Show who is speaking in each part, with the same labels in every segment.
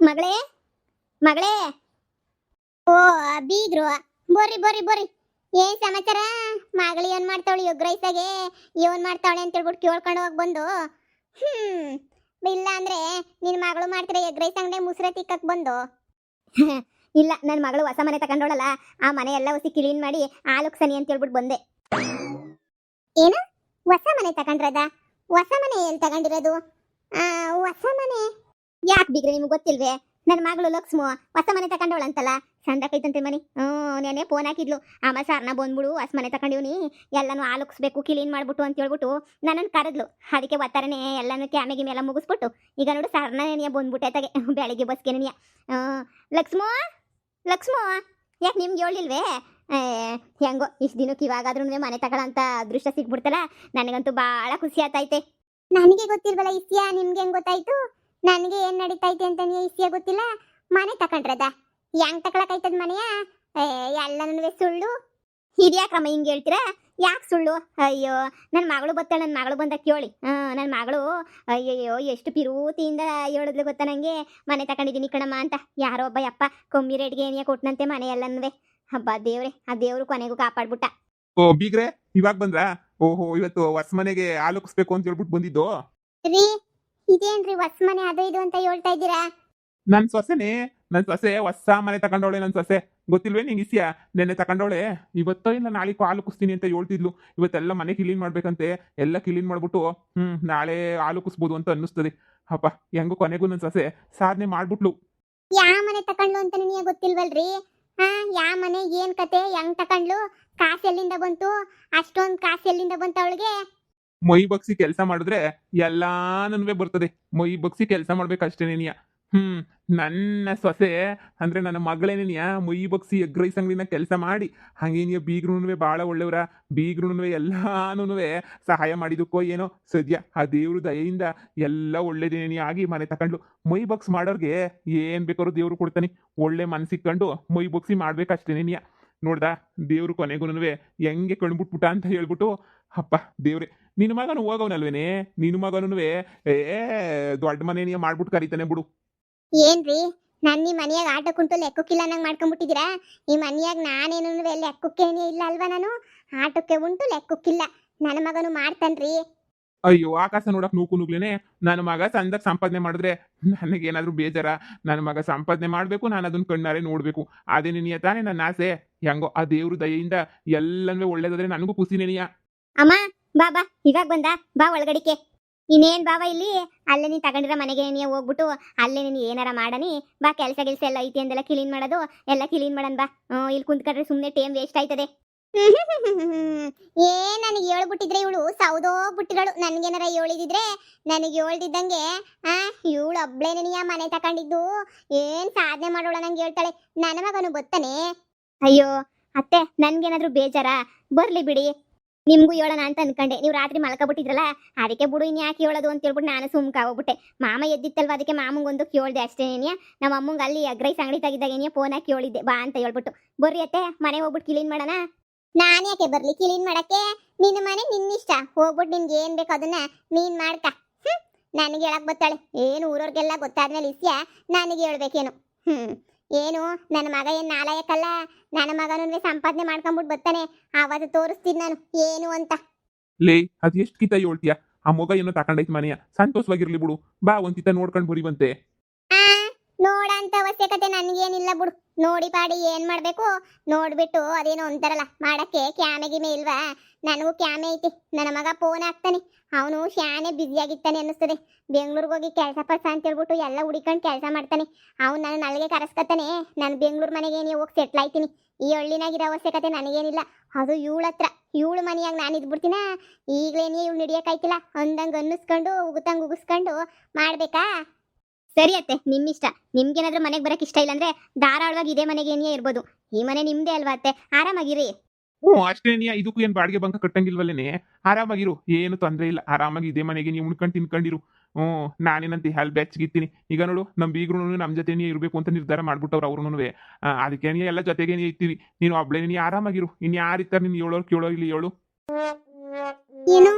Speaker 1: ಮಗಳೇ ಮಗಳೇ ಓ ಬೀಗ್ರು ಬರ್ರಿ ಬರ್ರಿ ಬರ್ರಿ ಏನ್ ಸಮಾಚಾರ ಮಗಳು ಏನ್ ಮಾಡ್ತಾವಳಿ ಎಗ್ ರೈಸಾಗೆ ಏನ್ ಮಾಡ್ತಾವಳೆ ಅಂತ ಹೇಳ್ಬಿಟ್ಟು ಕೇಳ್ಕೊಂಡು ಹೋಗಿ ಬಂದು ಇಲ್ಲ ಅಂದ್ರೆ ನಿನ್ ಮಗಳು ಮಾಡ್ತಿರ ಎಗ್ ರೈಸ್ ಅಂಗಡಿ ಮುಸ್ರೆ ತಿಕ್ಕಕ್ ಬಂದು ಇಲ್ಲ ನನ್ನ ಮಗಳು ಹೊಸ ಮನೆ ತಗೊಂಡೋಳಲ್ಲ ಆ ಮನೆ ಎಲ್ಲ ಹೊಸಿ ಕ್ಲೀನ್ ಮಾಡಿ ಆಲೋಕ್ಸನಿ ಅಂತ ಹೇಳ್ಬಿಟ್ಟು ಬಂದೆ ಏನು ಹೊಸ ಮನೆ ತಗೊಂಡ್ರದ ಹೊಸ ಮನೆ ಎಲ್ಲಿ ತಗೊಂಡಿರೋದು ಹೊಸ ಮನೆ ಯಾಕೆ ಬಿಗ್ರೆ ನಿಮ್ಗೆ ಗೊತ್ತಿಲ್ವೇ ನನ್ನ ಮಗಳು ಲಕ್ಷ್ಮು ಹೊಸ ಮನೆ ತಗೊಂಡವಳಂತಲ್ಲ ಚಂದಕೈತಂತೆ ಮನೆ ನೆನೆ ಫೋನ್ ಹಾಕಿದ್ಲು ಆಮೇಲೆ ಸರ್ನ ಬಂದ್ಬಿಡು ಹೊಸ ಮನೆ ತಗೊಂಡಿವ್ನಿ ಎಲ್ಲನೂ ಆಲೋಕ್ಸ್ಬೇಕು ಕ್ಲೀನ್ ಮಾಡ್ಬಿಟ್ಟು ಅಂತ ಹೇಳ್ಬಿಟ್ಟು ನನ್ನನ್ನು ಕರೆದ್ಲು ಅದಕ್ಕೆ ಒತ್ತಾರನೆ ಎಲ್ಲನೂ ಕ್ಯಾಮೆಗೆ ಮೇಲೆ ಮುಗಿಸ್ಬಿಟ್ಟು ಈಗ ನೋಡು ಸರ್ನ ನೆನೆಯ ಬಂದ್ಬಿಟ್ಟೆ ತಗೆ ಬೆಳಿಗ್ಗೆ ಬಸ್ಗೆ ನೆನೆಯ ಲಕ್ಷ್ಮು ಲಕ್ಷ್ಮು ಯಾಕೆ ನಿಮ್ಗೆ ಹೇಳಿಲ್ವೇ ಹೆಂಗೋ ಇಷ್ಟು ದಿನಕ್ಕೆ ಇವಾಗಾದ್ರೂ ಮನೆ ತಗೊಳ್ಳೋಂಥ ಅದೃಷ್ಟ ಸಿಕ್ಬಿಡ್ತಲ್ಲ ನನಗಂತೂ ಭಾಳ ಖುಷಿ ಆತೈತೆ ನನಗೆ ಗೊತ್ತಿಲ್ವಲ್ಲ ಇಸ್ಯ ನಿಮ್ಗೆ ಹೆಂಗ್ ಗೊತ್ತಾಯ್ತು ನನಗೆ ಏನ್ ನಡೀತೈತೆ ಅಂತ ಇಸ್ಯ ಗೊತ್ತಿಲ್ಲ ಮನೆ ತಕೊಂಡ್ರದ ಹೆಂಗ್ ತಕೊಳಕೈತದ ಮನೆಯ ಎಲ್ಲನೂ ಸುಳ್ಳು ಹಿರಿಯಾಕ್ರಮ ಹಿಂಗೆ ಹೇಳ್ತೀರಾ ಯಾಕೆ ಸುಳ್ಳು ಅಯ್ಯೋ ನನ್ನ ಮಗಳು ಬತ್ತಾಳೆ ನನ್ನ ಮಗಳು ಬಂದ ಕೇಳಿ ನನ್ನ ಮಗಳು ಅಯ್ಯಯ್ಯೋ ಎಷ್ಟು ಪಿರೂತಿಯಿಂದ ಹೇಳಿದ್ಲು ಗೊತ್ತಾ ನನಗೆ ಮನೆ ತಗೊಂಡಿದ್ದೀನಿ ಕಣಮ್ಮ ಅಂತ ಯಾರೋ ಒಬ್ಬ ಯಪ್ಪ ಕಮ್ಮಿ ರೇಟ್ಗೆ ಏನಿಯ ಕೊಟ್ಟನಂತೆ ಮನೆ ಎಲ್ಲನೂ ಹಬ್ಬ ದೇವ್ರೆ ಆ ದೇವ್ರು ಕೊನೆಗೂ ಕಾಪಾಡ್ಬಿಟ್ಟ
Speaker 2: ಓ ಬೀಗ್ರೆ ಇವಾಗ ಬಂದ್ರಾ ಓಹೋ ಇವತ್ತು ಹೊಸ ಮನೆಗೆ ಆಲೋಕಿಸ್ಬೇಕು ಅಂತ ಹೇಳ್ಬಿಟ್ಟು ಬಂದಿದ್ದು
Speaker 1: ರೀ ಇದೇನ್ರಿ ಹೊಸ ಮನೆ ಅದು ಇದು ಅಂತ ಹೇಳ್ತಾ ಇದ್ದೀರಾ
Speaker 2: ನನ್ ಸೊಸೆ ಹೊಸ ಮನೆ ತಗೊಂಡವಳೆ ನನ್ ಸೊಸೆ ಗೊತ್ತಿಲ್ವೇ ನಿಂಗೆ ಇಸ್ಯಾ ನೆನ್ನೆ ತಗೊಂಡವಳೆ ಇವತ್ತೋ ಇಲ್ಲ ನಾಳೆ ಆಲೋಕಿಸ್ತೀನಿ ಅಂತ ಹೇಳ್ತಿದ್ಲು ಇವತ್ತೆಲ್ಲ ಮನೆ ಕ್ಲೀನ್ ಮಾಡ್ಬೇಕಂತೆ ಎಲ್ಲ ಕ್ಲೀನ್ ಮಾಡ್ಬಿಟ್ಟು ನಾಳೆ ಆಲೋಕಿಸ್ಬೋದು ಅಂತ ಅನ್ನಿಸ್ತದೆ ಅಪ್ಪ ಹೆಂಗೋ ಕೊನೆಗೂ ನನ್ ಸೊಸೆ ಸಾಧನೆ ಮಾಡ್ಬಿಟ್ಲು
Speaker 1: ಯಾವ ಮನೆ ತಕೊಂಡ್ಲು ಅಂತ ನಿಮಗೆ ಗೊತ್ತಿಲ್ವಲ್ರಿ ಯಾವ ಮನೆ ಏನ್ ಕತೆ ಹೆಂಗ್ ತಕೊಂಡ್ಲು ಕಾಸು ಎಲ್ಲಿಂದ ಬಂತು ಅಷ್ಟೊಂದು ಕಾಸು ಎಲ್ಲಿಂದ ಬಂತು ಅವಳಿಗೆ
Speaker 2: ಮೈ ಬಗ್ಸಿ ಕೆಲಸ ಮಾಡಿದ್ರೆ ಎಲ್ಲಾನು ಬರ್ತದೆ ಮೈ ಬಗ್ಸಿ ಕೆಲಸ ಮಾಡ್ಬೇಕಷ್ಟೇನೇನಿಯ ನನ್ನ ಸೊಸೆ ಅಂದ್ರೆ ನನ್ನ ಮಗಳೇನೇನಿಯ ಮೈ ಬಗ್ಸಿ ಎಗ್ ರೈಸ್ ಅಂಗಡಿನ ಕೆಲಸ ಮಾಡಿ ಹಂಗೇನಿಯ ಬೀಗ್ರೂ ಭಾಳ ಒಳ್ಳೆಯವರ ಬೀಗ್ರೂ ಎಲ್ಲಾನು ಸಹಾಯ ಮಾಡಿದಕ್ಕೋ ಏನೋ ಸದ್ಯ ಆ ದೇವ್ರ ದಯೆಯಿಂದ ಎಲ್ಲ ಒಳ್ಳೇದೇನಿ ಆಗಿ ಮನೆ ತಗೊಂಡ್ಲು ಮೈ ಬಗ್ಸ್ ಮಾಡೋರ್ಗೆ ಏನ್ ಬೇಕಾದ್ರೂ ದೇವ್ರು ಕೊಡ್ತಾನೆ ಒಳ್ಳೆ ಮನ್ಸಿಕ್ಕೊಂಡು ಮೈ ಬಗ್ಸಿ ಮಾಡ್ಬೇಕಷ್ಟೇನೇನಿಯ ನೋಡ್ದ ದೇವ್ರು ಕೊನೆಗೂ ಹೆಂಗೆ ಕಣ್ಬಿಟ್ಬಿಟ್ಟ ಅಂತ ಹೇಳ್ಬಿಟ್ಟು ಅಪ್ಪ ದೇವ್ರೆ ನಿನ್ನ ಮಗನು ಹೋಗವನಲ್ವೇನೆ ನಿನ್ನ ಮಗನು ದೊಡ್ಡ ಮನೇನಿಯ ಮಾಡ್ಬಿಟ್ಟು ಕರೀತಾನೆ ಬಿಡು
Speaker 1: ಏನ್ರಿ ನನ್ನ ಈ ಮನೆಯಾಗ ಆಟಕ್ಕುಂಟು ಲೆಕ್ಕಕ್ಕಿಲ್ಲ ನಂಗೆ ಮಾಡ್ಕೊಂಡ್ಬಿಟ್ಟಿದ್ದೀರಾ ಈ ಮನೆಯಾಗ ನಾನೇನು ಲೆಕ್ಕಕ್ಕೇನೇ ಇಲ್ಲ ಅಲ್ವಾ ನಾನು ಆಟಕ್ಕೆ ಉಂಟು ಲೆಕ್ಕಕ್ಕಿಲ್ಲ ನನ್ನ ಮಗನು ಮಾಡ್ತಾನ್ರಿ
Speaker 2: ಅಯ್ಯೋ ಆಕಾಶ ನೋಡಕ್ ನೂಗ್ಲೇನೆ ನನ್ನ ಮಗ ಸಂದಾಗ ಸಂಪಾದನೆ ಮಾಡಿದ್ರೆ ನನಗೇನಾದ್ರೂ ಬೇಜಾರ ನನ್ನ ಮಗ ಸಂಪಾದನೆ ಮಾಡ್ಬೇಕು ನಾನು ಅದನ್ನ ಕಣ್ಣಾರೆ ನೋಡ್ಬೇಕು ಅದೇ ನಿನಿಯ ತಾನೇ ನನ್ನ ಆಸೆ ಹೆಂಗೋ ಆ ದೇವ್ರ ದಯೆಯಿಂದ ಎಲ್ಲನೂ ಒಳ್ಳೇದಾದ್ರೆ ನನಗೂ ಖುಷಿನೇನಿಯ
Speaker 1: ಅಮ್ಮ ಬಾಬಾ ಇವಾಗ ಬಂದ ಬಾ ಒಳಗಡಿಕೆ ಇನ್ನೇನ್ ಬಾಬಾ ಇಲ್ಲಿ ಅಲ್ಲೇ ನೀನ್ ತಗೊಂಡಿರೋ ಮನೆಗೆ ನೀ ಹೋಗ್ಬಿಟ್ಟು ಅಲ್ಲೇ ನೀನು ಏನಾರ ಮಾಡನಿ ಬಾ ಕೆಲಸ ಎಲ್ಲ ಐತಿ ಅಂದೆಲ್ಲ ಕ್ಲೀನ್ ಮಾಡೋದು ಎಲ್ಲ ಕ್ಲೀನ್ ಮಾಡನ್ ಬಾ ಇಲ್ಲಿ ಕುಂತ್ಕೊಂಡ್ರೆ ಸುಮ್ಮನೆ ಟೈಮ್ ವೇಸ್ಟ್ ಆಯ್ತದೆ ನನಗೆ ಹೇಳ್ಬಿಟ್ಟಿದ್ರೆ ಇವಳು ಸೌದೋಗ್ಬಿಟ್ಟಿಗಳು ನನ್ಗೇನಾರ ಹೇಳಿದಿದ್ರೆ ನನಗೆ ಹೇಳ್ದಿದ್ದಂಗೆ ಇವಳು ಒಬ್ಳೇನೆನಿಯ ಮನೆ ತಗೊಂಡಿದ್ದು ಏನ್ ಸಾಧನೆ ಮಾಡೋಳ ನಂಗೆ ಹೇಳ್ತಾಳೆ ನನ್ನ ಮಗನು ಗೊತ್ತಾನೆ ಅಯ್ಯೋ ಅತ್ತೆ ನನ್ಗೇನಾದ್ರೂ ಬೇಜಾರ ಬರ್ಲಿ ಬಿಡಿ ನಿಮ್ಗೂ ಹೇಳೋಣ ಅಂತ ಅನ್ಕೊಂಡೆ ನೀವು ರಾತ್ರಿ ಮಲ್ಕೊಬಿಟ್ಟಿದ್ರಲ್ಲ ಅದಕ್ಕೆ ಬಿಡು ಇನ್ ಯಾಕೆ ಹೇಳೋದು ಅಂತ ಹೇಳ್ಬಿಟ್ಟು ನಾನು ಸುಮ್ಕಾಗೋಗ್ಬಿಟ್ಟೆ ಮಾಮ ಎದ್ದಿತ್ತಲ್ವ ಅದಕ್ಕೆ ಮಾಮಂಗೊಂದು ಕೇಳ್ದೆ ಅಷ್ಟೇನೇನಿಯ ನಮ್ಮ ಅಮ್ಮಂಗೆ ಅಲ್ಲಿ ಎಗ್ ರೈಸ್ ಅಂಗಡಿ ತೆಗಿದಾಗ ಏನಿಯ ಫೋನ್ ಹಾಕಿ ಹೇಳಿದ್ದೆ ಬಾ ಅಂತ ಹೇಳ್ಬಿಟ್ಟು ಬರ್ರಿ ಅತ್ತೆ ಮನೆ ಹೋಗ್ಬಿಟ್ಟು ಕ್ಲೀನ್ ಮಾಡೋಣ ನಾನು ಯಾಕೆ ಬರ್ಲಿ ಕ್ಲೀನ್ ಮಾಡಕ್ಕೆ ನಿನ್ನ ಮನೆ ನಿನ್ನಿಷ್ಟ ಹೋಗ್ಬಿಟ್ಟು ನಿನ್ಗೆ ಏನ್ ಬೇಕು ಅದನ್ನ ನೀನ್ ಮಾಡ್ಕ ನನಗೆ ಹೇಳಕ್ ಬರ್ತಾಳೆ ಏನು ಊರವ್ರಿಗೆಲ್ಲ ಗೊತ್ತಾದ್ಮೇಲೆ ಇಸ್ಯ ನನಗೆ ಹೇಳ್ಬೇಕೇನು ಏನು ನನ್ನ ಮಗ ಏನ್ ನಾಲಾಯಕ್ಕಲ್ಲ ನನ್ನ ಮಗನೂ ಸಂಪಾದನೆ ಮಾಡ್ಕೊಂಡ್ಬಿಟ್ಟು ಬರ್ತಾನೆ ಆವತ್ತು ತೋರಿಸ್ತೀನಿ ನಾನು ಏನು ಅಂತ
Speaker 2: ಲೇ ಅದ್ ಎಷ್ಟು ಕಿತ ಹೇಳ್ತೀಯ ಆ ಮಗ ಏನೋ ತಕೊಂಡೈತಿ ಮನೆಯ ಸಂತೋಷವಾಗಿರ್ಲಿ ಬಿಡು ಬಾ ಒಂದಿತ ನೋಡ್ಕೊಂಡ್ ಬರಿ ಬಂತೆ
Speaker 1: ನೋಡಂತ ಅವಶ್ಯಕತೆ ನನಗೇನಿಲ್ಲ ಬಿಡು ನೋಡಿ ಪಾಡಿ ಏನ್ ಮಾಡ್ಬೇಕು ನೋಡ್ಬಿಟ್ಟು ಅದೇನೋ ಅಂತಾರಲ್ಲ ಮಾಡಕ್ಕೆ ಕ್ಯಾಮೆಗಿಮೆ ಇಲ್ವಾ ನನಗೂ ಕ್ಯಾಮೆ ಐತಿ ನನ್ನ ಮಗ ಫೋನ್ ಹಾಕ್ತಾನೆ ಅವನು ಶಾನೆ ಬ್ಯುಸಿಯಾಗಿರ್ತಾನೆ ಅನ್ನಿಸ್ತದೆ ಬೆಂಗ್ಳೂರಿಗೆ ಹೋಗಿ ಕೆಲಸ ಪಲ್ಸ ಅಂತ ಹೇಳ್ಬಿಟ್ಟು ಎಲ್ಲ ಹುಡಿಕೊಂಡು ಕೆಲಸ ಮಾಡ್ತಾನೆ ಅವ್ನು ನಾನು ನಲ್ಲಿಗೆ ಕರೆಸ್ಕೊತಾನೆ ನಾನು ಬೆಂಗ್ಳೂರು ಮನೆಗೆ ನೀವು ಹೋಗಿ ಸೆಟ್ಲ್ ಆಯ್ತೀನಿ ಈ ಹಳ್ಳಿನಾಗಿರೋ ಅವಶ್ಯಕತೆ ನನಗೇನಿಲ್ಲ ಅದು ಇವಳ ಹತ್ರ ಇವಳು ಮನೆಯಾಗ ನಾನು ಇದ್ಬಿಡ್ತೀನ ಈಗಲೇನೇ ಇವಳು ಹಿಡಿಯೋಕಾಯ್ತಿಲ್ಲ ಅಂದಂಗೆ ಅನ್ನಿಸ್ಕೊಂಡು ಉಗುತಂಗೆ ಉಗಿಸ್ಕೊಂಡು ಮಾಡ್ಬೇಕಾ ಸರಿ ಅತ್ತೆ ನಿಮ್ಮಿಷ್ಟ ನಿಮ್ಗೇನಾದ್ರೂ ಮನೆಗೆ ಬರಕ್ ಇಷ್ಟ ಇಲ್ಲ ಅಂದ್ರೆ ಧಾರಾಳವಾಗಿ ಇದೇ ಮನೆಗೆ ಏನೇ ಇರ್ಬೋದು ಈ ಮನೆ ನಿಮ್ದೇ ಅಲ್ವಾ ಅತ್ತೆ ಆರಾಮಾಗಿರಿ
Speaker 2: ಅಷ್ಟೇನಿಯ ಇದಕ್ಕೂ ಏನ್ ಬಾಡಿಗೆ ಬಂಕ ಕಟ್ಟಂಗಿಲ್ವಲ್ಲೇನೆ ಆರಾಮಾಗಿರು ಏನು ತೊಂದ್ರೆ ಇಲ್ಲ ಆರಾಮಾಗಿ ಇದೇ ಮನೆಗೆ ನೀವು ಉಣ್ಕೊಂಡು ತಿನ್ಕೊಂಡಿರು ನಾನೇನಂತ ಹಲ್ ಬೆಚ್ಚಗಿತ್ತೀನಿ ಈಗ ನೋಡು ನಮ್ ಬೀಗ್ರು ನಮ್ ಜೊತೆನೇ ಇರ್ಬೇಕು ಅಂತ ನಿರ್ಧಾರ ಮಾಡ್ಬಿಟ್ಟವ್ರು ಅವ್ರು ಅದಕ್ಕೆ ಎಲ್ಲ ಜೊತೆಗೇನೆ ಇರ್ತೀವಿ ನೀನು ಒಬ್ಳೆ ನೀ ಆರಾಮಾಗಿರು ಇನ್ ಯಾರಿರ್ತಾರೆ ನೀನು ಹೇಳೋರು ಕೇಳೋ ಇಲ್ಲಿ ಹೇಳು
Speaker 1: ಏನು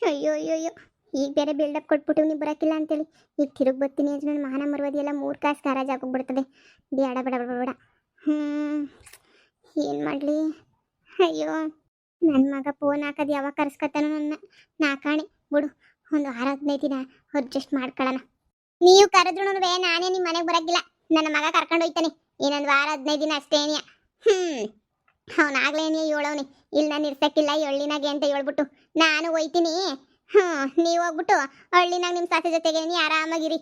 Speaker 1: ಅಯ್ಯೋ ಅಯ್ಯೋ ಈಗ ಬೇರೆ ಬಿಲ್ಡಪ್ ಕೊಟ್ಬಿಟ್ಟು ನೀವು ಬರೋಕ್ಕಿಲ್ಲ ಅಂತೇಳಿ ಈಗ ತಿರುಗಿ ಬರ್ತೀನಿ ಅಂದ್ರೆ ನನ್ನ ಮಾನ ಮರ್ಯಾದೆ ಎಲ್ಲ 3 ಕಾಸು ಕಾರಾಜ್ ಆಗೋಗ್ಬಿಡ್ತದೆ. ಬೇಡ ಬೇಡ ಬೇಡ ಬೇಡ. ಏನು ಮಾಡಲಿ? ಅಯ್ಯೋ, ನನ್ನ ಮಗ ಫೋನ್ ಹಾಕೋದು ಯಾವಾಗ ಕರ್ಸ್ಕೊತಾನೋ ನನ್ನ. ನಾಕಾಣೆ ಬಿಡು, ಒಂದು 6-15 ದಿನ ಅಡ್ಜಸ್ಟ್ ಮಾಡ್ಕೊಳ್ಳೋಣ. ನೀವು ಕರೆದ್ರೂ ನಾನೇ ನಿಮ್ಮ ಮನೆಗೆ ಬರೋಕ್ಕಿಲ್ಲ. ನನ್ನ ಮಗ ಕರ್ಕೊಂಡು ಹೋಯ್ತಾನೆ ಇನ್ನೊಂದು ವಾರ 15 ದಿನ ಅಷ್ಟೇನಿಯ. ಅವನಾಗ್ಲೇನಿಯ ಹೇಳೋನಿ ಇಲ್ಲಿ ನಾನು ಇರ್ಸಕ್ಕಿಲ್ಲ ಹಳ್ಳಿನಾಗೆ ಅಂತ ಹೇಳ್ಬಿಟ್ಟು ನಾನು ಹೋಯ್ತೀನಿ. ನೀವು ಹೋಗ್ಬಿಟ್ಟು ಹಳ್ಳಿನಾಗ ನಿಮ್ಮ ಸಾಸೆ ಜೊತೆಗೆ ನೀ ಆರಾಮಾಗಿರಿ.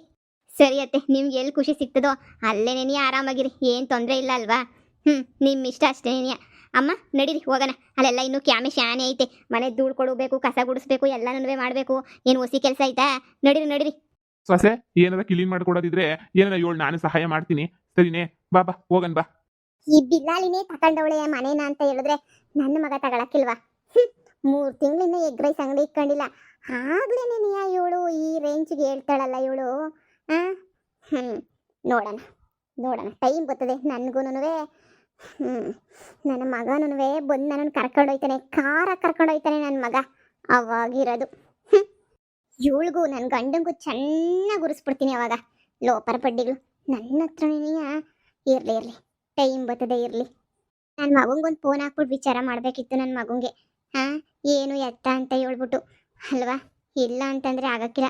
Speaker 1: ಸರಿ ಅತ್ತೆ, ನಿಮ್ಗೆ ಎಲ್ಲಿ ಖುಷಿ ಸಿಗ್ತದೋ ಅಲ್ಲೇನೇ ನೀ ಆರಾಮಾಗಿರಿ, ಏನು ತೊಂದರೆ ಇಲ್ಲ ಅಲ್ವಾ? ನಿಮ್ಮ ಇಷ್ಟ ಅಷ್ಟೇನಿಯ. ಅಮ್ಮ ನಡೀರಿ ಹೋಗೋಣ. ಅಲ್ಲೆಲ್ಲ ಇನ್ನೂ ಕ್ಯಾಮೆ ಶಾನೆ ಐತೆ. ಮನೆ ಧೂಳು ಕೊಡಬೇಕು, ಕಸ ಗುಡಿಸ್ಬೇಕು, ಎಲ್ಲನೂ ಮಾಡಬೇಕು. ಏನು ಹೊಸಿ ಕೆಲಸ ಆಯ್ತಾ? ನಡೀರಿ ನಡೀರಿ.
Speaker 2: ಸೊಸೆ ಏನಾರ ಕ್ಲೀನ್ ಮಾಡ್ಕೊಡೋದಿದ್ರೆ ಏನಾರ ಹೇಳು, ನಾನು ಸಹಾಯ ಮಾಡ್ತೀನಿ. ಸರಿನೇ? ಬಾ ಬಾ ಹೋಗನ್ ಬಾ.
Speaker 1: ಈ ಬಿಲ್ಲಾಳಿನೇ ತಗೊಂಡವಳೆ ಮನೇನ ಅಂತ ಹೇಳಿದ್ರೆ ನನ್ನ ಮಗ ತಗೊಳಕ್ಕಿಲ್ವಾ? 3 ತಿಂಗಳಿಂದ ಎಗ್ ರೈಸ್ ಅಂಗಡಿ ಇಟ್ಕೊಂಡಿಲ್ಲ, ಆಗ್ಲೇನೆ ನೀ ಇವಳು ಈ ರೇಂಜ್ಗೆ ಹೇಳ್ತಾಳಲ್ಲ ಇವಳು. ನೋಡೋಣ ನೋಡೋಣ, ಟೈಮ್ ಬರ್ತದೆ ನನಗೂನುವೆ. ನನ್ನ ಮಗನೂ ಬಂದು ನನ್ನನ್ನು ಕರ್ಕೊಂಡು ಹೋಯ್ತಾನೆ, ಕಾರ ಕರ್ಕೊಂಡು ಹೋಯ್ತಾನೆ ನನ್ನ ಮಗ. ಅವಾಗಿರೋದು ಇವಳಿಗೂ ನನ್ನ ಗಂಡಂಗೂ ಚೆನ್ನಾಗಿ ಉರಿಸ್ಬಿಡ್ತೀನಿ ಅವಾಗ. ಲೋಪರ್ ಪಡ್ಡಿಗಳು ನನ್ನ ಹತ್ರನೇ ಇರಲಿ ಟೈಮ್ ಬರ್ತದೆ ಇರಲಿ. ನನ್ನ ಮಗಂಗೊಂದು ಫೋನ್ ಹಾಕ್ಬಿಟ್ಟು ವಿಚಾರ ಮಾಡಬೇಕಿತ್ತು ನನ್ನ ಮಗಂಗೆ. ಏನು ಎತ್ತ ಅಂತ ಹೇಳ್ಬಿಟ್ಟು ಅಲ್ವಾ? ಇಲ್ಲ ಅಂತಂದರೆ ಆಗಕ್ಕಿಲ್ಲ.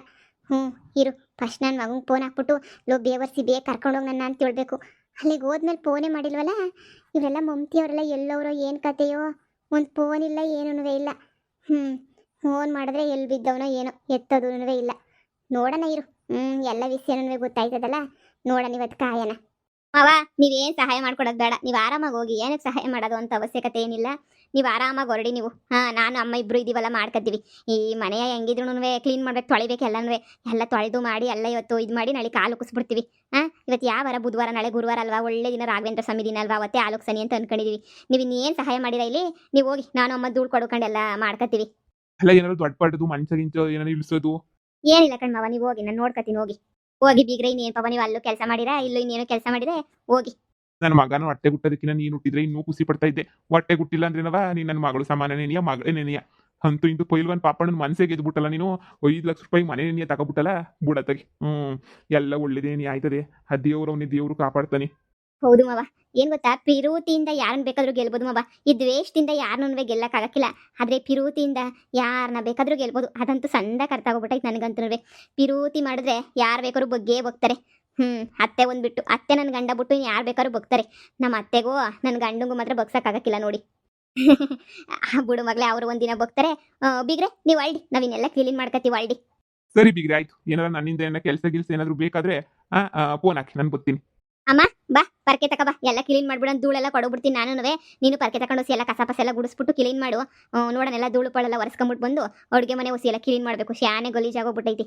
Speaker 1: ಇರು, ಫಸ್ಟ್ ನನ್ನ ಮಗಂಗೆ ಫೋನ್ ಹಾಕ್ಬಿಟ್ಟು ಬೇವರ್ಸಿ ಬೇಗ ಕರ್ಕೊಂಡೋಗಿ ನನ್ನ ಅಂತ ಹೇಳ್ಬೇಕು. ಅಲ್ಲಿಗೆ ಹೋದ್ಮೇಲೆ ಫೋನೇ ಮಾಡಿಲ್ವಲ್ಲ ಇವರೆಲ್ಲ ಮಮತಿ ಅವರೆಲ್ಲ ಎಲ್ಲವರೋ ಏನು ಕತೆಯೋ. ಒಂದು ಫೋನ್ ಇಲ್ಲ, ಏನೂ ಇಲ್ಲ. ಫೋನ್ ಮಾಡಿದ್ರೆ ಎಲ್ಲಿ ಬಿದ್ದವನೋ ಏನೋ, ಎತ್ತೋದೂ ಇಲ್ಲ. ನೋಡೋಣ ಇರು, ಎಲ್ಲ ವಿಷಯನೂ ಗೊತ್ತಾಯ್ತದಲ್ಲ, ನೋಡೋಣ ಇವತ್ತು ಕಾಯನ. ಅವ ನೀವೇನು ಸಹಾಯ ಮಾಡ್ಕೊಡೋದು ಬೇಡ, ನೀವು ಆರಾಮಾಗಿ ಹೋಗಿ. ಏನಕ್ಕೆ ಸಹಾಯ ಮಾಡೋದು ಅಂತ ಅವಶ್ಯಕತೆ ಏನಿಲ್ಲ. ನೀವು ಆರಾಮಾಗಿ ಹೊರಡಿ ನೀವು. ನಾನು ಅಮ್ಮ ಇಬ್ಬರು ಇದೀವಲ್ಲ, ಮಾಡ್ಕೊತೀವಿ. ಈ ಮನೆಯ ಹೆಂಗಿದ್ರು ಕ್ಲೀನ್ ಮಾಡ್ಬೇಕು, ತೊಳಿಬೇಕು, ಎಲ್ಲ ತೊಳೆದು ಮಾಡಿ ಎಲ್ಲ ಇವತ್ತು ಇದು ಮಾಡಿ ನಾಳೆ ಕಾಲು ಕುಸ್ಬಿಡ್ತೀವಿ. ಇವತ್ತು ಯಾವ ವಾರ? ಬುಧವಾರ, ನಾಳೆ ಗುರುವಾರ ಅಲ್ವಾ? ಒಳ್ಳೆ ದಿನ, ರಾಘವೇಂದ್ರ ಸ್ವಾಮಿ ದಿನ ಅಲ್ವಾ? ಅವತ್ತೇ ಆಲೋಕ್ಸನಿ ಅಂತ ಅನ್ಕೊಂಡಿದೀವಿ. ನೀವು ಇನ್ನೇನು ಸಹಾಯ ಮಾಡಿರ ಇಲ್ಲಿ? ನೀವು ಹೋಗಿ, ನಾನು ಅಮ್ಮ ಧೂಳು ಕೊಡ್ಕೊಂಡು ಎಲ್ಲ ಮಾಡ್ಕೊತೀವಿ.
Speaker 2: ಅಲ್ಲ ಏನಾದ್ರು ದೊಡ್ಡ ಪಡ್ದು ಮಂಚ ಏನಾದ್ರು ಇಳಿಸೋದು
Speaker 1: ಏನಿಲ್ಲ ಕಣ್ಮವ, ನೀವು ಹೋಗಿ, ನಾನು ನೋಡ್ಕೊತೀನಿ. ಹೋಗಿ ಬೀಗ್ರೆ. ಇನ್ನೇನು ಪಾಪ ನೀವು ಅಲ್ಲೂ ಕೆಲಸ ಮಾಡಿರಾ, ಇಲ್ಲೂ ಇನ್ನೇನು ಕೆಲಸ ಮಾಡಿದ್ರೆ ಹೋಗಿ.
Speaker 2: ನನ್ನ ಮಗನ ಹೊಟ್ಟೆ ಗುಟ್ಟದಕ್ಕಿಂತ ನೀನು ಹುಟ್ಟಿದ್ರೆ ಇನ್ನೂ ಖುಷಿ ಪಡ್ತಾ ಇದ್ದೆ. ಹೊಟ್ಟೆ ಗುಟ್ಟಿಲ್ಲ ಅಂದ್ರೇನವ ನೀನು ನನ್ನ ಮಗಳು ಸಮಾನನೇನಿಯ, ಮಗಳೇನೇನಿಯ. ಅಂತೂ ಇಂತೂ ಪೈಲ್ವನ್ ಪಾಪಣ್ಣನ ಮನಸ್ಸಿಗೆ ಗೆದ್ಬಿಟ್ಟಲ್ಲ ನೀನು. 5 ಲಕ್ಷ ರೂಪಾಯಿ ಮನೆ ನೀನು ತಗೊಬಿಟ್ಟಲ್ಲ ಬುಡತ್ತಾಗಿ. ಎಲ್ಲ ಒಳ್ಳೇದೇನಿ ಆಯ್ತದೆ. ಆ ದೇವ್ರು ಅವನೇ ದೇವ್ರು ಕಾಪಾಡ್ತಾನೆ.
Speaker 1: ಹೌದು ಮವ, ಏನ್ ಗೊತ್ತಾ? ಪಿರೂತಿಯಿಂದ ಯಾರನ್ನ ಬೇಕಾದ್ರೂ ಗೆಲ್ಬೋದು ಮವ. ಈ ದ್ವೇಷದಿಂದ ಯಾರನ್ನೂ ಗೆಲ್ಲಕ್ಕಾಗಕ್ಕಿಲ್ಲ. ಆದ್ರೆ ಪಿರೂತಿಯಿಂದ ಯಾರನ್ನ ಬೇಕಾದ್ರೂ ಗೆಲ್ಬೋದು. ಅದಂತೂ ಸಂದ ಅರ್ಥ ಆಗೋಗ್ಬಿಟ್ಟೈತೆ ನನಗಂತೂ. ಪಿರೂತಿ ಮಾಡಿದ್ರೆ ಯಾರು ಬೇಕಾದ್ರೂ ಬಗ್ಗೇ ಹೋಗ್ತಾರೆ. ಅತ್ತೆ ಒಂದು ಬಿಟ್ಟು, ಅತ್ತೆ ನನ್ನ ಗಂಡ ಬಿಟ್ಟು ಇನ್ನು ಯಾರು ಬೇಕಾದ್ರೂ ಬಗ್ತಾರೆ. ನಮ್ಮ ಅತ್ತೆಗೂ ನನ್ನ ಗಂಡಂಗೂ ಮಾತ್ರ ಬಗ್ಸಕ್ಕಾಗಕ್ಕಿಲ್ಲ ನೋಡಿ. ಬಿಡು ಮಗಳೇ, ಅವರು ಒಂದಿನ ಬಗ್ತಾರೆ. ಬೀಗ್ರೆ ನೀವು ಅಲ್ಡಿ, ನಾವಿನ್ನೆಲ್ಲ ಕ್ಲೀನ್ ಮಾಡ್ಕೊತೀವಿ ಅಲ್ಡಿ.
Speaker 2: ಸರಿ ಬೀಗ್ರೆ ಆಯ್ತು. ಏನಾರ ನನ್ನಿಂದ ಏನಾರ ಕೆಲಸ ಏನಾದ್ರು ಬೇಕಾದ್ರೆ ಫೋನ್ ಹಾಕಿ, ನಾನು ಬರ್ತೀನಿ.
Speaker 1: ಅಮ್ಮ ಬಾ, ಪರ್ಕೆ ತಕ ಬಾ, ಎಲ್ಲ ಕ್ಲೀನ್ ಮಾಡ್ಬಿಡ. ಧೂಳೆಲ್ಲ ಕೊಡೋಗ್ಬಿಡ್ತೀನಿ ನಾನು. ನೀನು ಪರ್ಕೆ ತಗೊಂಡು ಹೊಸಿ ಎಲ್ಲ ಕಸ ಪಸ ಎಲ್ಲ ಗುಡಿಸ್ಬಿಟ್ಟು ಕ್ಲೀನ್ ಮಾಡು. ನೋಡೋಣ, ಧೂಳು ಪಳೆಲ್ಲ ಒರೆಸ್ಕೊಂಬಿಟ್ಟು ಬಂದು ಅಡುಗೆ ಮನೆ ಹೊಸಿ ಎಲ್ಲ ಕ್ಲೀನ್ ಮಾಡಬೇಕು. ಶಾನೆ ಗಲೀಜಾಗೋಗ್ಬಿಟ್ಟೈತಿ.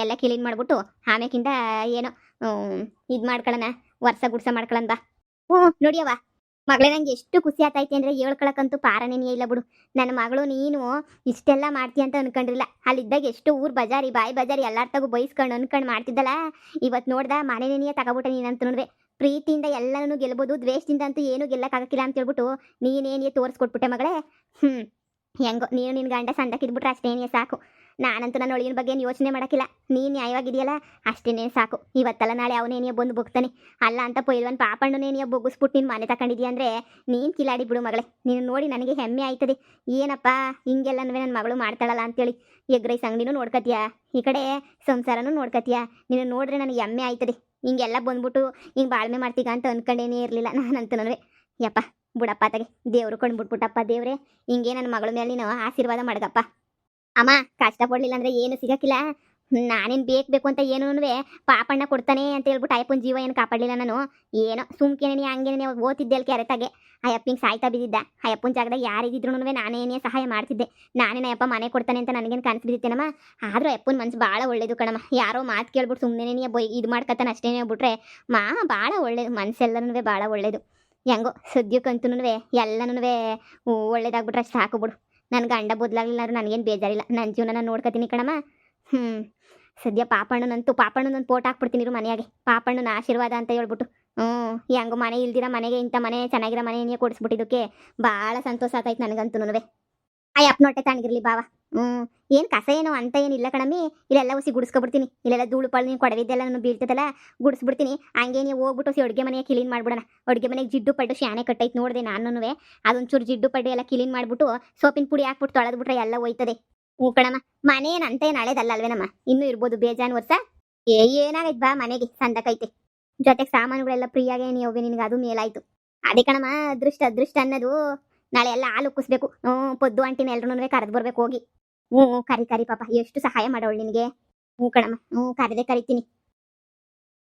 Speaker 1: ಎಲ್ಲ ಕ್ಲೀನ್ ಮಾಡ್ಬಿಟ್ಟು ಆಮೇಕಿಂದ ಏನೋ ಇದು ಮಾಡ್ಕೊಳ್ಳೋಣ, ವರ್ಷ ಗುಡ್ಸ ಮಾಡ್ಕೊಳ್ಳೋಣ ಬಾ. ನೋಡಿಯವ್ವ ಮಗಳೇ, ನಂಗೆ ಎಷ್ಟು ಖುಷಿ ಆತೈತಿ ಅಂದರೆ ಹೇಳ್ಕೊಳಕ್ಕಂತೂ ಪಾರನೇ ಇಲ್ಲ ಬಿಡು. ನನ್ನ ಮಗಳು ನೀನು ಇಷ್ಟೆಲ್ಲ ಮಾಡ್ತೀಯ ಅಂತ ಅನ್ಕೊಂಡಿರಲಿಲ್ಲ. ಅಲ್ಲಿದ್ದಾಗ ಎಷ್ಟು ಊರು ಬಜಾರಿ ಬಾಯಿ ಬಜಾರಿ ಎಲ್ಲಾರ್ತಾಗೂ ಬೈಸ್ಕೊಂಡು ಅನ್ಕೊಂಡು ಮಾಡ್ತಿದ್ದಲ್ಲ. ಇವತ್ತು ನೋಡ್ದ ಮನೆನೇನಿಯೇ ತಗೊಬಿಟ್ಟೆ ನೀನಂತ ನೋಡ್ರೆ. ಪ್ರೀತಿಯಿಂದ ಎಲ್ಲನೂ ಗೆಲ್ಬೋದು, ದ್ವೇಷದಿಂದ ಅಂತೂ ಏನೂ ಗೆಲ್ಲಕ್ಕಾಗಕ್ಕಿಲ್ಲ ಅಂತ ಹೇಳ್ಬಿಟ್ಟು ನೀನೇನಿಯೇ ತೋರಿಸ್ಕೊಟ್ಬಿಟ್ಟೆ ಮಗಳೇ. ಹೆಂಗೋ ನೀನು ನಿನ್ನ ಗಂಡ ಸಂದಕ್ಕಿದ್ಬಿಟ್ರೆ ಅಷ್ಟೇನೇ ಸಾಕು. ನಾನಂತೂ ನನ್ನ ಒಳಗಿನ ಬಗ್ಗೆ ಯೋಚನೆ ಮಾಡೋಕ್ಕಿಲ್ಲ. ನೀನು ನ್ಯಾಯವಾಗಿದೆಯಲ್ಲ ಅಷ್ಟೇನೇ ಸಾಕು. ಇವತ್ತಲ್ಲ ನಾಳೆ ಅವನೇನಿಯ ಬಂದು ಬೊಗ್ತಾನೆ. ಅಲ್ಲ ಅಂತ ಪೈಲ್ವನ್ ಪಾಪಣ್ಣನೇನಿಯ ಬೊಗ್ಗಿಸ್ಬಿಟ್ಟು ನೀನು ಮನೆ ತಗೊಂಡಿದ್ಯಾ ಅಂದರೆ ನೀನು ಕಿಲಾಡಿ ಬಿಡು ಮಗಳೇ. ನೀನು ನೋಡಿ ನನಗೆ ಹೆಮ್ಮೆ ಆಯ್ತದೆ. ಏನಪ್ಪ ಹಿಂಗೆಲ್ಲನೂ ನನ್ನ ಮಗಳು ಮಾಡ್ತಾಳಲ್ಲ ಅಂತೇಳಿ. ಎಗ್ ರೈಸ್ ಅಂಗಡಿನೂ ನೋಡ್ಕೊತೀಯಾ, ಈ ಕಡೆ ಸಂಸಾರನೂ ನೋಡ್ಕೊತೀಯಾ. ನೀನು ನೋಡಿದ್ರೆ ನನಗೆ ಹೆಮ್ಮೆ ಆಯ್ತದೆ. ಹಿಂಗೆಲ್ಲ ಬಂದ್ಬಿಟ್ಟು ಹಿಂಗೆ ಬಾಳ್ಮೆ ಮಾಡ್ತೀಗ ಅಂತ ಅಂದ್ಕೊಂಡೇನೇ ಇರಲಿಲ್ಲ ನಾನಂತೂ. ಯಪ್ಪ ಬಿಡಪ್ಪ ತಗೆ, ದೇವ್ರು ಕೊಂಡ್ಬಿಟ್ಬಿಟ್ಟಪ್ಪ ದೇವ್ರೆ. ಹಿಂಗೆ ನನ್ನ ಮಗಳ ಮೇಲೆ ನೀನು ಆಶೀರ್ವಾದ ಮಾಡ್ಗಪ್ಪ. ಅಮ್ಮ ಕಷ್ಟಪಡಲಿಲ್ಲ ಅಂದರೆ ಏನು ಸಿಗಕ್ಕಿಲ್ಲ. ನಾನೇನು ಬೇಕು ಅಂತ ಏನೂ ಪಾಪಣ್ಣ ಕೊಡ್ತಾನೆ ಅಂತ ಹೇಳ್ಬಿಟ್ಟು ಅಯ್ಯಪ್ಪನ ಜೀವ ಏನು ಕಾಪಾಡಲಿಲ್ಲ ನಾನು. ಏನೋ ಸುಮ್ಕೇನೆ ಹಂಗೇನೆ ಓದ್ತಿದ್ದೆ ಅಲ್ಲಿ ಕೆರೆತಾಗೆ. ಅಯ್ಯಪ್ಪಂಗೆ ಸಾಯ್ತಾ ಬಿದ್ದಿದ್ದ. ಅಯ್ಯಪ್ಪನ ಜಾಗದಾಗ ಯಾರಿದ್ರು ನಾನೇನೇ ಸಹಾಯ ಮಾಡ್ತಿದ್ದೆ. ನಾನೇನ ಅಯ್ಯಪ್ಪ ಮನೆ ಕೊಡ್ತಾನೆ ಅಂತ ನನಗೇನು ಕನಸು ಬಿದ್ದಿತ್ತೇನಮ್ಮ. ಆದರೂ ಅಯ್ಯಪ್ಪನ ಮನ್ಸು ಭಾಳ ಒಳ್ಳೇದು ಕಣಮ್ಮ. ಯಾರೋ ಮಾತು ಕೇಳ್ಬಿಟ್ಟು ಸುಮ್ಮನೆ ಇದು ಮಾಡ್ಕೊತಾನೆ ಅಷ್ಟೇನೇ ಬಿಟ್ರೆ ಭಾಳ ಒಳ್ಳೇದು. ಮನಸ್ಸೆಲ್ಲನೂ ಭಾಳ ಒಳ್ಳೇದು. ಹೆಂಗೋ ಸದ್ಯಕ್ಕಂತೂ ಎಲ್ಲನೂ ಒಳ್ಳೇದಾಗ್ಬಿಟ್ರೆ ಅಷ್ಟು ಸಾಕು ಬಿಡು. ನನ್ನ ಗಂಡ ಬದಲಾಗಲಿಲ್ಲ ನನಗೇನು ಬೇಜಾರಿಲ್ಲ. ನನ್ನ ಜೀವನ ನಾನು ನೋಡ್ಕೊತೀನಿ ಕಣಮ್ಮ. ಸದ್ಯ ಪಾಪಣ್ಣನಂತೂ ಫೋಟೋ ಹಾಕ್ಬಿಡ್ತೀನಿ ಇರು ಮನೆಯಾಗೆ. ಪಾಪಣ್ಣನ ಆಶೀರ್ವಾದ ಅಂತ ಹೇಳ್ಬಿಟ್ಟು. ಹೆಂಗೋ ಮನೆ ಇಲ್ದಿರ ಮನೆಗೆ ಇಂಥ ಮನೆ ಚೆನ್ನಾಗಿರೋ ಮನೆ ಕೊಡಿಸ್ಬಿಟ್ಟಿದ್ದಕ್ಕೆ ಭಾಳ ಸಂತೋಷ ಆತೈತೆ ನನಗಂತೂ. ಆ ಅಪ್ಪ ನೋಟೆ ತಣ್ಣಗಿರ್ಲಿ ಬಾವ. ಏನ್ ಕಸ ಏನೋ ಅಂತ ಏನಿಲ್ಲ ಕಣಮ್ಮಿ. ಇಲ್ಲೆಲ್ಲ ಹುಸಿ ಗುಡಿಸ್ಕೊಬಿಡ್ತೀನಿ. ಇಲ್ಲೆಲ್ಲ ಧೂಳು ಪಾಳು ನೀನು ಕೊಡವಿದ್ದೆಲ್ಲ ನಾನು ಬೀಳ್ತದಲ್ಲ, ಗುಡಿಸ್ಬಿಡ್ತೀನಿ. ಹಂಗೆ ನೀವು ಹೋಗ್ಬಿಟ್ಟು ಅಡುಗೆ ಮನೆಗೆ ಕ್ಲೀನ್ ಮಾಡ್ಬಿಡೋಣ. ಅಡುಗೆ ಮನೆಗೆ ಜಿಡ್ಡು ಪಡ್ಡು ಶಾನೆ ಕಟ್ಟೈತೆ ನೋಡಿದೆ ನಾನುನುವೆ. ಅದೊಂಚೂರು ಜಿಡ್ಡು ಪಡ್ಡು ಎಲ್ಲ ಕ್ಲೀನ್ ಮಾಡ್ಬಿಟ್ಟು ಸೋಪಿನ ಪುಡಿ ಹಾಕ್ಬಿಟ್ಟು ತೊಳೆದ್ಬಿಟ್ರೆ ಎಲ್ಲ ಹೋಯ್ತದೆ. ಹ್ಞೂ ಕಣಮ್ಮ. ಮನೆ ಏನು ಅಂತ ಏನು ಹಳೇದಲ್ಲ ಅಲ್ವೇನಮ್ಮ, ಇನ್ನೂ ಇರ್ಬೋದು ಬೇಜಾನ್ ವರ್ಷ. ಏನಾಗೈತೆ ಬಾ ಮನೆಗೆ ಸಂದಕೈತೆ. ಜೊತೆಗೆ ಸಾಮಾನುಗಳೆಲ್ಲ ಫ್ರೀಯಾಗೆ ನೀವು ನಿನಗೆ ಅದು ಮೇಲಾಯ್ತು. ಅದೇ ಕಣಮ್ಮ, ಅದೃಷ್ಟ ಅದೃಷ್ಟ ಅನ್ನೋದು. ನಾಳೆ ಎಲ್ಲ ಹಾಲು ಉಕ್ಕಿಸ್ಬೇಕು. ಪೊದ್ದು ಅಂಟಿನ ಎಲ್ರೂ ಕರೆದು ಬರ್ಬೇಕು ಹೋಗಿ. ಕರಿ ಕರಿ ಪಾಪ, ಎಷ್ಟು ಸಹಾಯ ಮಾಡೋಳು ನಿನಗೆ. ಕಣಮ್ಮ, ಕರೆದೇ ಕರಿತೀನಿ.